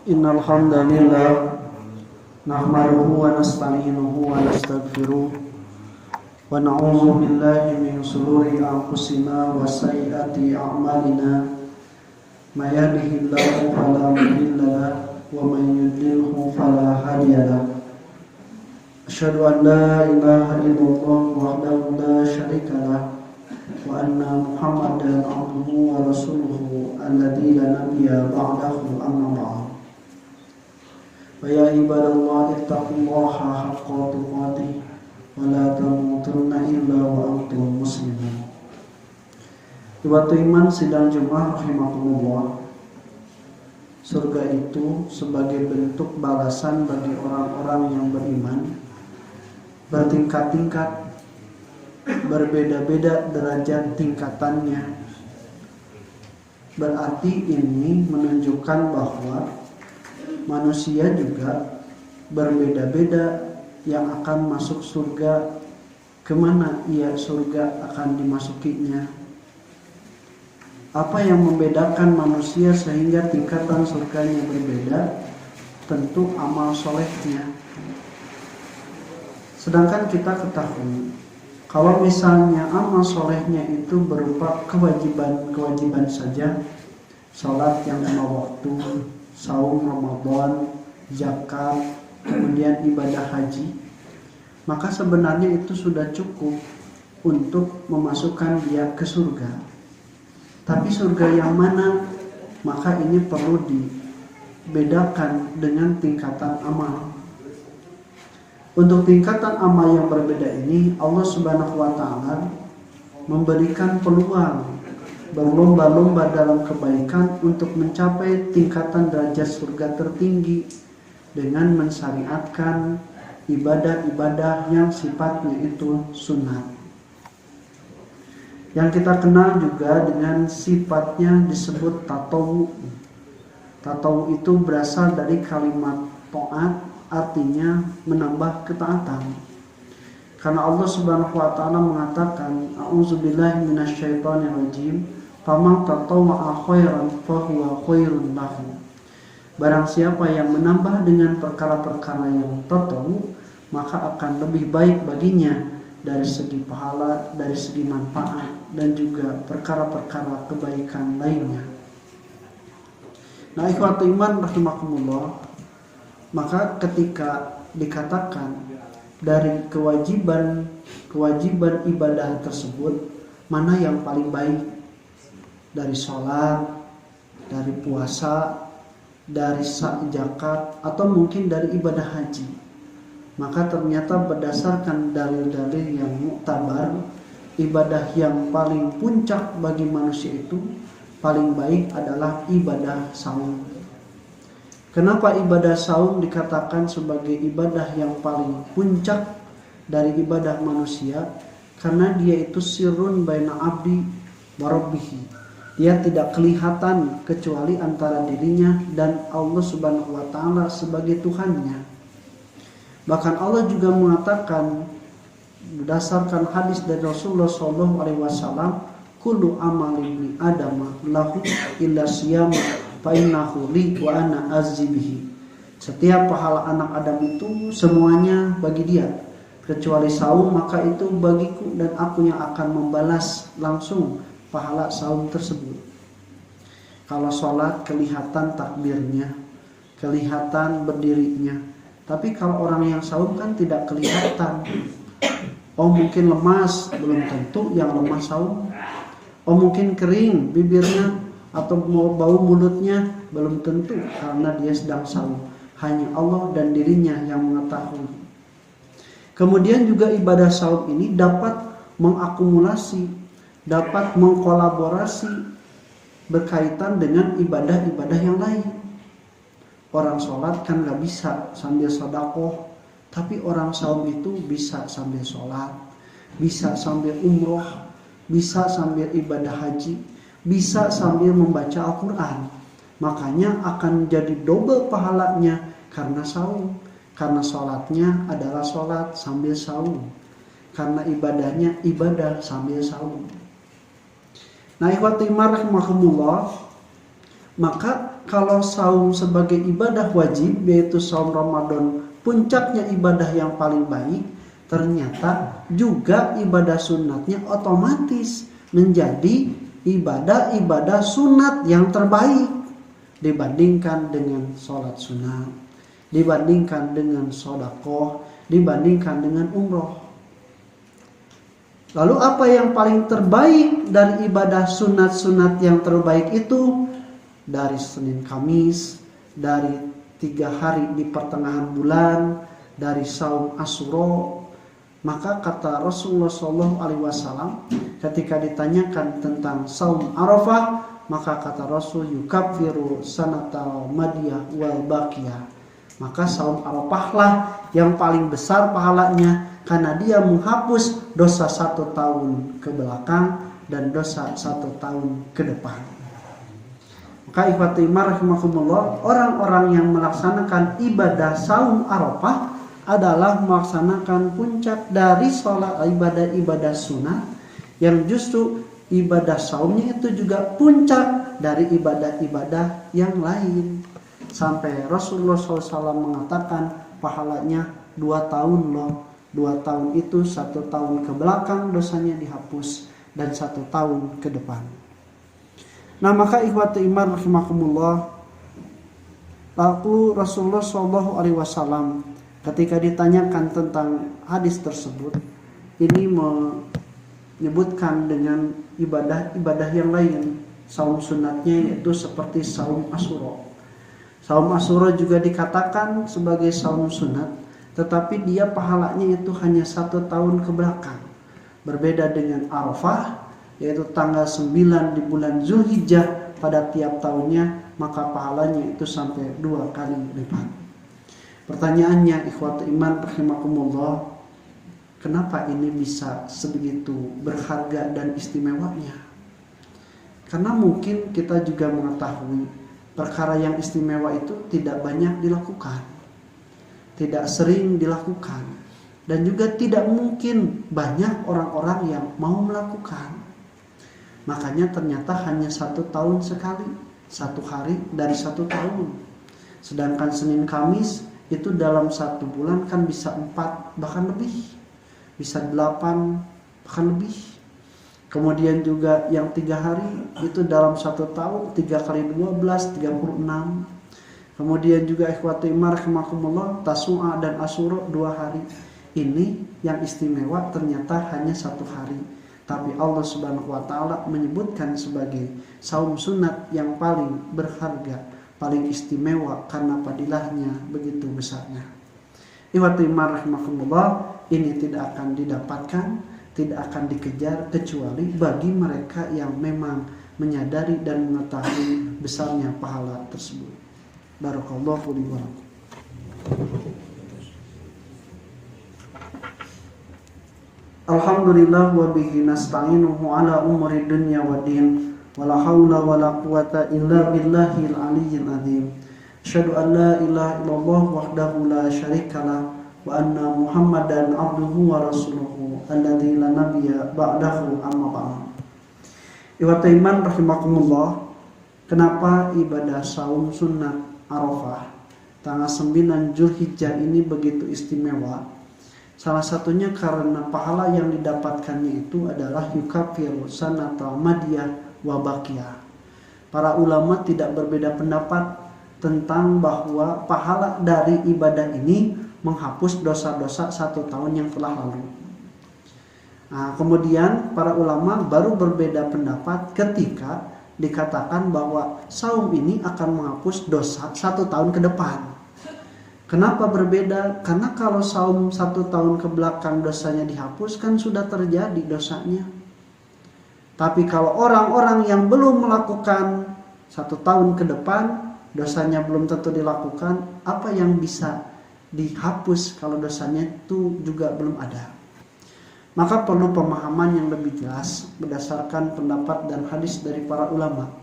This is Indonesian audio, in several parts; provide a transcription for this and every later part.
Innal hamdalillah nahmaduhu wa nasta'inuhu wa nastaghfiruh wa na'udzu billahi min shururi anfusina wa sayyiati a'malina may yahdihillahu fala mudilla lahu wa may yudlilhu fala hadiya lahu. Asyhadu an la ilaha illallah wahdahu la syarika lahu wa anna Muhammadan abduhu wa rasuluhu alladzi la nabiyya ba'dahu amma ba'd. Wa ya ibadallah ittaqullaha haqqa tuqatih wa la tamutunna illa wa antum muslimun. Ikhwatu iman sidang Jumat rahimakumullah. Surga itu sebagai bentuk balasan bagi orang-orang yang beriman, bertingkat-tingkat, berbeda-beda derajat tingkatannya. Berarti ini menunjukkan bahwa manusia juga berbeda-beda yang akan masuk surga, kemana ia surga akan dimasukinya. Apa yang membedakan manusia sehingga tingkatan surganya berbeda? Tentu amal solehnya. Sedangkan kita ketahui, kalau misalnya amal solehnya itu berupa kewajiban saja, salat yang 5 waktu, saum Ramadan, zakat, kemudian ibadah haji, maka sebenarnya itu sudah cukup untuk memasukkan dia ke surga. Tapi surga yang mana? Maka ini perlu dibedakan dengan tingkatan amal. Untuk tingkatan amal yang berbeda ini, Allah Subhanahu wa Ta'ala memberikan peluang berlomba-lomba dalam kebaikan untuk mencapai tingkatan derajat surga tertinggi dengan mensyariatkan ibadah-ibadah yang sifatnya itu sunat. Yang kita kenal juga dengan sifatnya disebut tatawu. Tatawu itu berasal dari kalimat taat, artinya menambah ketaatan. Karena Allah Subhanahu wa Ta'ala mengatakan, a'udzubillahi minasyaitonirrajim, faman tatawwa'a khairan fahuwa khairun lahu. Barang siapa yang menambah dengan perkara-perkara yang tatawu, maka akan lebih baik baginya dari segi pahala, dari segi manfaat, dan juga perkara-perkara kebaikan lainnya. Nah, ikhwatu iman rahimakumullah, maka ketika dikatakan dari kewajiban ibadah tersebut, mana yang paling baik? Dari sholat, dari puasa, dari zakat, atau mungkin dari ibadah haji. Maka ternyata berdasarkan dalil-dalil yang muktabar, ibadah yang paling puncak bagi manusia itu paling baik adalah ibadah saum. Kenapa ibadah saum dikatakan sebagai ibadah yang paling puncak dari ibadah manusia? Karena dia itu sirrun baina abdi wa rabbihi. Dia tidak kelihatan kecuali antara dirinya dan Allah Subhanahu wa Ta'ala sebagai Tuhannya. Bahkan Allah juga mengatakan berdasarkan hadis dari Rasulullah SAW, kullu amali ibni adama lahu illa siyama fa innahu li wa ana azzibihi. Setiap pahala anak Adam itu semuanya bagi dia, kecuali saum, maka itu bagiku dan aku yang akan membalas langsung pahala saum tersebut. Kalau sholat kelihatan takbirnya, kelihatan berdirinya. Tapi kalau orang yang saum kan tidak kelihatan. Oh mungkin lemas, belum tentu yang lemas saum. Oh mungkin kering bibirnya atau bau mulutnya, belum tentu karena dia sedang saum. Hanya Allah dan dirinya yang mengetahui. Kemudian juga ibadah saum ini dapat mengakumulasi, dapat mengkolaborasi berkaitan dengan ibadah-ibadah yang lain. Orang sholat kan gak bisa sambil sedekah, tapi orang saum itu bisa sambil sholat, bisa sambil umroh, bisa sambil ibadah haji, bisa sambil membaca Al-Quran. Makanya akan jadi double pahalanya karena saum. Karena sholatnya adalah sholat sambil saum, karena ibadahnya ibadah sambil saum. Nah, ikhwati rahimahumullah, Maka kalau saum sebagai ibadah wajib, yaitu saum Ramadan puncaknya ibadah yang paling baik, ternyata juga ibadah sunatnya otomatis menjadi ibadah-ibadah sunat yang terbaik dibandingkan dengan sholat sunat, dibandingkan dengan sodakoh, dibandingkan dengan umroh. Lalu apa yang paling terbaik dari ibadah sunat-sunat yang terbaik itu? Dari Senin Kamis, dari 3 hari di pertengahan bulan, dari saum Asyura. Maka kata Rasulullah SAW ketika ditanyakan tentang saum Arafah, maka kata Rasul, yukaffiru sanatal madiyah wal baqiyah. Maka saum Arafah lah yang paling besar pahalanya, karena dia menghapus dosa 1 tahun ke belakang dan dosa 1 tahun ke depan. Maka ikhwati iman rahimakumullah, orang-orang yang melaksanakan ibadah saum Arafah adalah melaksanakan puncak dari sholat ibadah-ibadah sunat, yang justru ibadah saumnya itu juga puncak dari ibadah-ibadah yang lain. Sampai Rasulullah SAW mengatakan pahalanya 2 tahun loh. 2 tahun itu 1 tahun ke belakang dosanya dihapus dan 1 tahun ke depan. Nah maka ikhwati iman rahimakumullah, lalu Rasulullah SAW ketika ditanyakan tentang hadis tersebut, ini menyebutkan dengan ibadah-ibadah yang lain, saum sunatnya, yaitu seperti saum Asyura. Saum Asyura juga dikatakan sebagai saum sunat, tetapi dia pahalanya itu hanya 1 tahun ke belakang. Berbeda dengan Arafah, yaitu tanggal 9 di bulan Zulhijjah pada tiap tahunnya, maka pahalanya itu sampai 2 kali lipat. Pertanyaannya ikhwatu iman rahimakumullah, kenapa ini bisa sebegitu berharga dan istimewanya? Karena mungkin kita juga mengetahui perkara yang istimewa itu tidak banyak dilakukan, tidak sering dilakukan, dan juga tidak mungkin banyak orang-orang yang mau melakukan. Makanya ternyata hanya 1 tahun sekali, 1 hari dari 1 tahun. Sedangkan Senin Kamis itu dalam 1 bulan kan bisa 4 bahkan lebih, bisa 8 bahkan lebih. Kemudian juga yang 3 hari itu dalam 1 tahun 3 kali 12 36. Kemudian juga ikhwati iman rahimakumullah, Tasu'a dan Asyura 2 hari. Ini yang istimewa ternyata hanya 1 hari. Tapi Allah Subhanahu wa taala menyebutkan sebagai saum sunat yang paling berharga, paling istimewa karena fadilahnya begitu besarnya. Ikhwati iman rahimakumullah, ini tidak akan didapatkan, tidak akan dikejar kecuali bagi mereka yang memang menyadari dan mengetahui besarnya pahala tersebut. Barakallahu li wa lakum. Alhamdulillah wa bihi nasta'inuhu ala umuri dunya wa din, wa la hawla wa la quwata illa billahil aliyyil azim. Asyhadu an la ilaha illallah wahdahu la syarikalah wa anna Muhammadan abduhu wa rasuluhu alladzi la nabiyya ba'dahu, amma ba'd. Ikhwati iman rahimakumullah, kenapa ibadah saum sunat Arafah tanggal 9 Zulhijjah ini begitu istimewa? Salah satunya karena pahala yang didapatkannya itu adalah yukaffiru sanatal madiyah wa baqiyah. Para ulama tidak berbeda pendapat tentang bahwa pahala dari ibadah ini menghapus dosa-dosa 1 tahun yang telah lalu. Nah, kemudian para ulama baru berbeda pendapat ketika dikatakan bahwa saum ini akan menghapus dosa 1 tahun ke depan. Kenapa berbeda? Karena kalau saum 1 tahun ke belakang dosanya dihapus, kan sudah terjadi dosanya. Tapi kalau orang-orang yang belum melakukan 1 tahun ke depan, dosanya belum tentu dilakukan, apa yang bisa dihapus kalau dosanya itu juga belum ada? Maka perlu pemahaman yang lebih jelas berdasarkan pendapat dan hadis dari para ulama.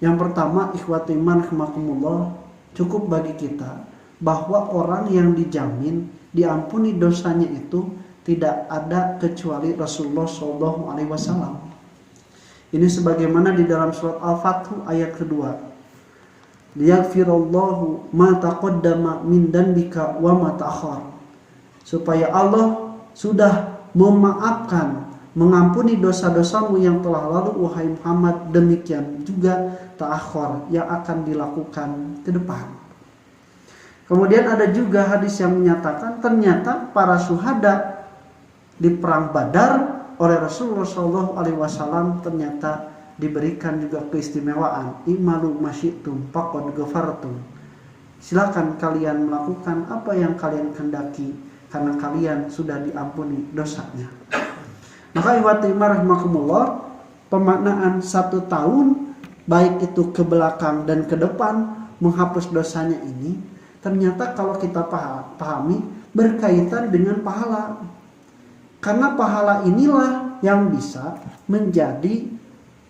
Yang pertama, ikhwati iman rahimakumullah, cukup bagi kita bahwa orang yang dijamin diampuni dosanya itu tidak ada kecuali Rasulullah SAW. Ini sebagaimana di dalam surat Al-Fathu ayat kedua. Liyaghfirallahu ma taqaddama min dhanbika wa ma ta'akhkhar. Supaya Allah sudah memaafkan, mengampuni dosa-dosamu yang telah lalu wahai Muhammad, demikian juga ta'akhkhar yang akan dilakukan ke depan. Kemudian ada juga hadis yang menyatakan ternyata para syuhada di perang Badar oleh Rasulullah SAW ternyata diberikan juga keistimewaan. I'malu masyitum faqad ghafartum. Silakan kalian melakukan apa yang kalian kehendaki karena kalian sudah diampuni dosanya. Maka ikhwati rahimakumullah, pemaknaan 1 tahun baik itu ke belakang dan ke depan menghapus dosanya ini ternyata kalau kita pahami berkaitan dengan pahala. Karena pahala inilah yang bisa menjadi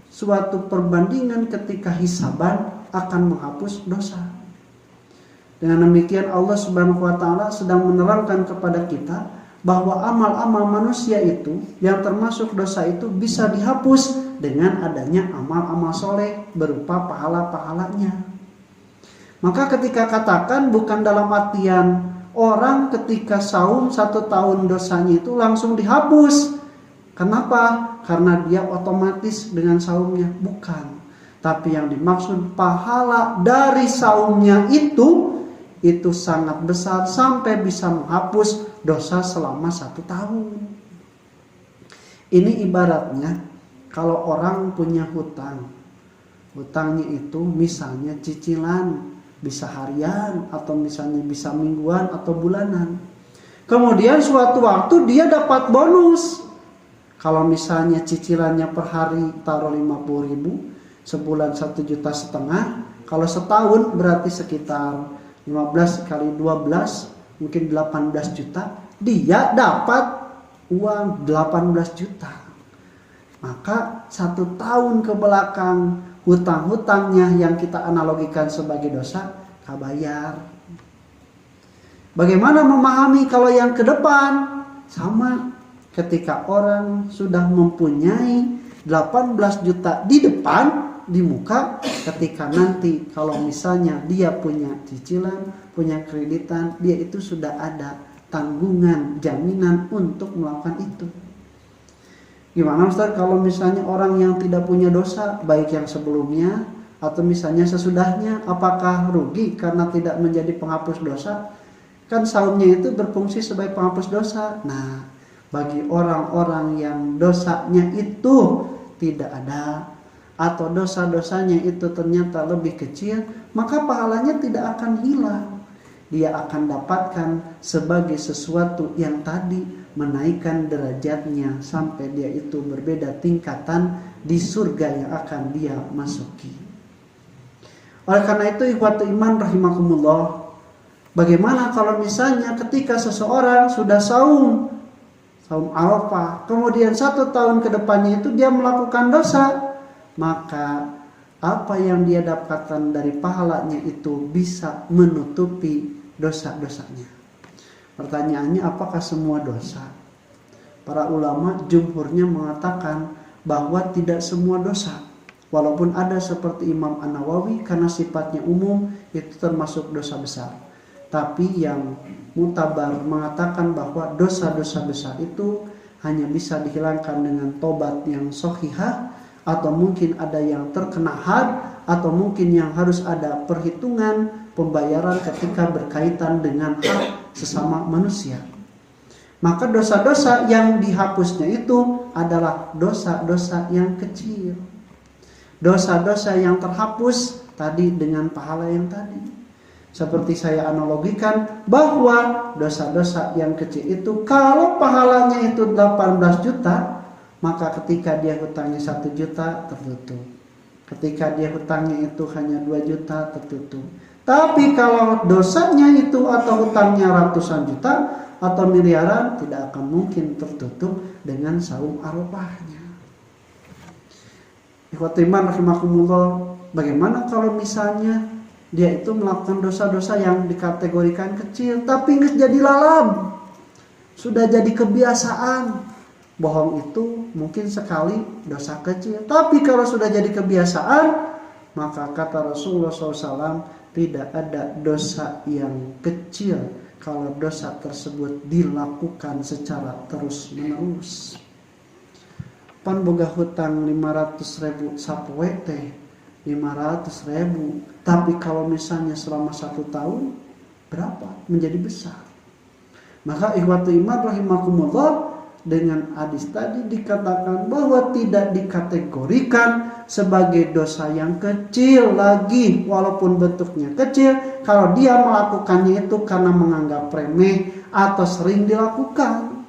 suatu perbandingan ketika hisaban akan menghapus dosa. Dengan demikian Allah Subhanahu wa taala sedang menerangkan kepada kita bahwa amal-amal manusia itu yang termasuk dosa itu bisa dihapus dengan adanya amal-amal soleh berupa pahala-pahalanya. Maka ketika katakan bukan dalam artian orang ketika saum 1 tahun dosanya itu langsung dihapus. Kenapa? Karena dia otomatis dengan saumnya. Bukan. Tapi yang dimaksud pahala dari saumnya itu sangat besar sampai bisa menghapus dosa selama 1 tahun. Ini ibaratnya kalau orang punya hutang. Hutangnya itu misalnya cicilan, bisa harian atau misalnya bisa mingguan atau bulanan. Kemudian suatu waktu dia dapat bonus. Kalau misalnya cicilannya per hari taruh 50.000, sebulan 1,5 juta. Kalau setahun berarti sekitar 15 kali 12 mungkin 18 juta. Dia dapat uang 18 juta. Maka 1 tahun ke belakang hutang-hutangnya yang kita analogikan sebagai dosa kabayar. Bagaimana memahami kalau yang ke depan? Sama. Ketika orang sudah mempunyai 18 juta di depan, di muka, ketika nanti kalau misalnya dia punya cicilan, punya kreditan, dia itu sudah ada tanggungan, jaminan untuk melakukan itu. Gimana Ustaz kalau misalnya orang yang tidak punya dosa, baik yang sebelumnya atau misalnya sesudahnya, apakah rugi karena tidak menjadi penghapus dosa? Kan saumnya itu berfungsi sebagai penghapus dosa. Nah, bagi orang-orang yang dosanya itu tidak ada atau dosa-dosanya itu ternyata lebih kecil, maka pahalanya tidak akan hilang. Dia akan dapatkan sebagai sesuatu yang tadi menaikkan derajatnya sampai dia itu berbeda tingkatan di surga yang akan dia masuki. Oleh karena itu ikhwatu iman rahimakumullah, bagaimana kalau misalnya ketika seseorang sudah saum Arafah, kemudian 1 tahun ke depannya itu dia melakukan dosa, maka apa yang dia dapatkan dari pahalanya itu bisa menutupi dosa-dosanya. Pertanyaannya, apakah semua dosa? Para ulama jumhurnya mengatakan bahwa tidak semua dosa. Walaupun ada seperti Imam An-Nawawi karena sifatnya umum itu termasuk dosa besar. Tapi yang mutabar mengatakan bahwa dosa-dosa besar itu hanya bisa dihilangkan dengan tobat yang sahihah, atau mungkin ada yang terkena had, atau mungkin yang harus ada perhitungan pembayaran ketika berkaitan dengan hak sesama manusia. Maka dosa-dosa yang dihapusnya itu adalah dosa-dosa yang kecil. Dosa-dosa yang terhapus tadi dengan pahala yang tadi. Seperti saya analogikan bahwa dosa-dosa yang kecil itu kalau pahalanya itu 18 juta, maka ketika dia hutangnya 1 juta tertutup. Ketika dia hutangnya itu hanya 2 juta tertutup. Tapi kalau dosanya itu atau hutangnya ratusan juta atau miliaran, tidak akan mungkin tertutup dengan saum Arafahnya. Ikhwati iman rahimakumullah, bagaimana kalau misalnya dia itu melakukan dosa-dosa yang dikategorikan kecil, tapi nggak jadi lalab, sudah jadi kebiasaan. Bohong itu mungkin sekali dosa kecil, tapi kalau sudah jadi kebiasaan, maka kata Rasulullah SAW, tidak ada dosa yang kecil kalau dosa tersebut dilakukan secara terus menerus. Pan boga hutang 500.000 sapoe teh 500.000, tapi kalau misalnya selama 1 tahun berapa? Menjadi besar. Maka ikhwatu iman rahimakumullah, dengan hadis tadi dikatakan bahwa tidak dikategorikan sebagai dosa yang kecil lagi, walaupun bentuknya kecil, kalau dia melakukannya itu karena menganggap remeh atau sering dilakukan.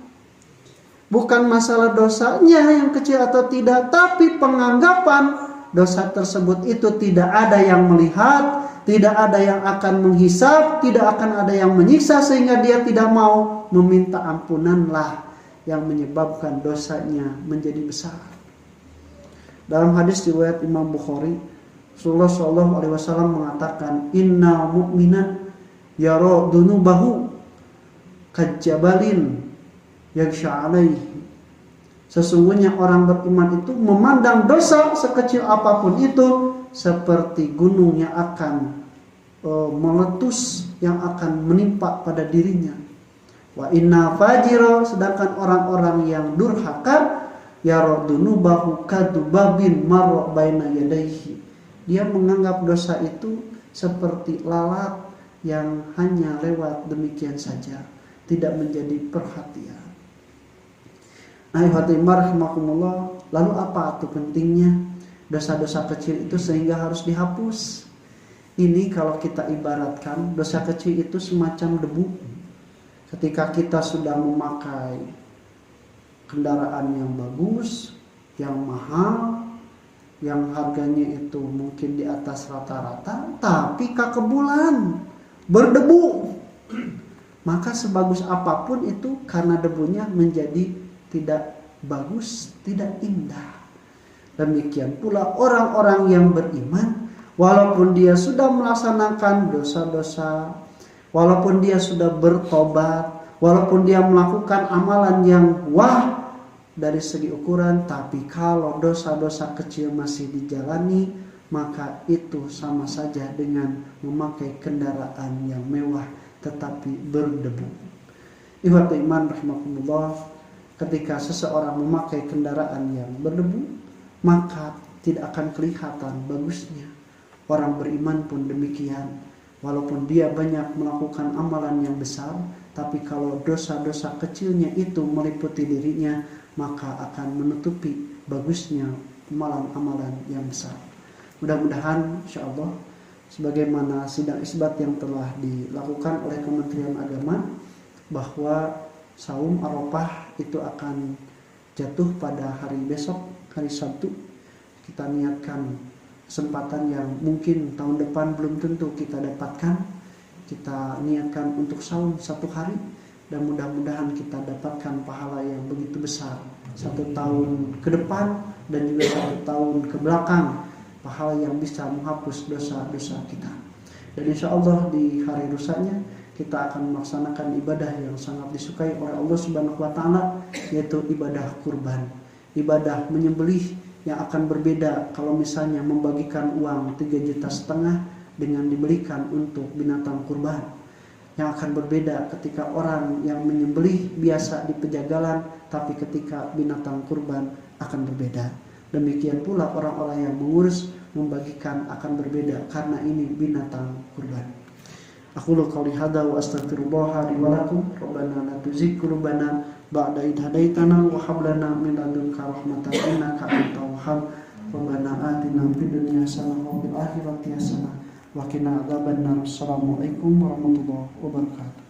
Bukan masalah dosanya yang kecil atau tidak, tapi penganggapan dosa tersebut itu tidak ada yang melihat, tidak ada yang akan menghisab, tidak akan ada yang menyiksa, sehingga dia tidak mau meminta ampunanlah yang menyebabkan dosanya menjadi besar. Dalam hadis riwayat Imam Bukhari, Rasulullah SAW mengatakan, Inna mu'minan yara dunubahu kajabalin yaghsha alaihi. Sesungguhnya orang beriman itu memandang dosa sekecil apapun itu seperti gunung yang akan meletus, yang akan menimpa pada dirinya. Wa inna fajira, sedangkan orang-orang yang durhaka, yaradunubahu kadubabin marra baina yadayhi. Dia menganggap dosa itu seperti lalat yang hanya lewat demikian saja, tidak menjadi perhatian. Nah, rahimahumullah, lalu apa itu pentingnya dosa-dosa kecil itu sehingga harus dihapus? Ini kalau kita ibaratkan, dosa kecil itu semacam debu. Ketika kita sudah memakai kendaraan yang bagus, yang mahal, yang harganya itu mungkin di atas rata-rata, tapi kakebulan, berdebu, maka sebagus apapun itu karena debunya menjadi tidak bagus, tidak indah. Demikian pula orang-orang yang beriman, walaupun dia sudah melaksanakan dosa-dosa, walaupun dia sudah bertobat, walaupun dia melakukan amalan yang wah dari segi ukuran, tapi kalau dosa-dosa kecil masih dijalani, maka itu sama saja dengan memakai kendaraan yang mewah tetapi berdebu. Ikhwatu iman rahimakumullah, ketika seseorang memakai kendaraan yang berdebu, maka tidak akan kelihatan bagusnya. Orang beriman pun demikian. Walaupun dia banyak melakukan amalan yang besar, tapi kalau dosa-dosa kecilnya itu meliputi dirinya, maka akan menutupi bagusnya amalan-amalan yang besar. Mudah-mudahan insyaallah sebagaimana sidang isbat yang telah dilakukan oleh Kementerian Agama, bahwa Saum Arafah itu akan jatuh pada hari besok, hari Sabtu. Kita niatkan kesempatan yang mungkin tahun depan belum tentu kita dapatkan. Kita niatkan untuk saum 1 hari, dan mudah-mudahan kita dapatkan pahala yang begitu besar 1 tahun ke depan dan juga 1 tahun ke belakang, pahala yang bisa menghapus dosa-dosa kita. Dan insya Allah di hari lusanya kita akan melaksanakan ibadah yang sangat disukai oleh Allah Subhanahu wa taala, yaitu ibadah kurban. Ibadah menyembelih yang akan berbeda kalau misalnya membagikan uang 3,5 juta dengan diberikan untuk binatang kurban. Yang akan berbeda ketika orang yang menyembelih biasa di pejagalan, tapi ketika binatang kurban akan berbeda. Demikian pula orang-orang yang mengurus membagikan akan berbeda karena ini binatang kurban. Aqulu qouli hadza wa astaghfirullah li wa lakum. Rabbana la tuzigh qulubana ba'da idh hadaitana wa hab lana min ladunka rahmatan innaka antal wahhab. Rabbana atina fid dunya hasanah wa fil akhirati hasanah wa qina adzabannar. Assalamualaikum warahmatullahi wabarakatuh.